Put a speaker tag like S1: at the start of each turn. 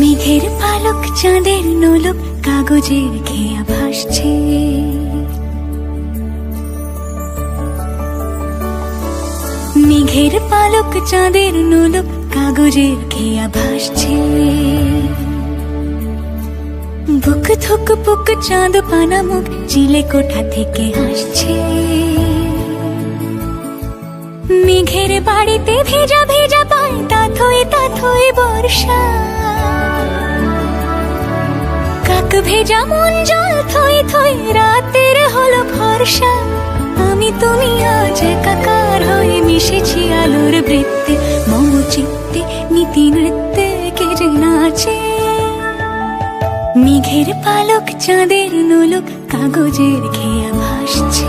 S1: মেঘের পালক চাঁদের নোলক কাগজের খেয়া ভাসছে, মেঘের পালক চাঁদের নোলক কাগজের খেয়া ভাসছে। বুক থুক পুক চাঁদ পানা মুখ চিলে কোঠা থেকে হাসছে। মেঘের বাড়িতে ভেজা ভেজা পায় তাথই বর্ষা। কাক ভেজা মন জল থই থই রাতের হলো ভরসা। আমি তুমি আজ একাকার হয়ে মিশেছি আলোর বৃত্তে, মম চিত্তে নীতি নৃত্যে কে যে নাচে। মেঘের পালক চাঁদের নোলক কাগজের খেয়া ভাসছে।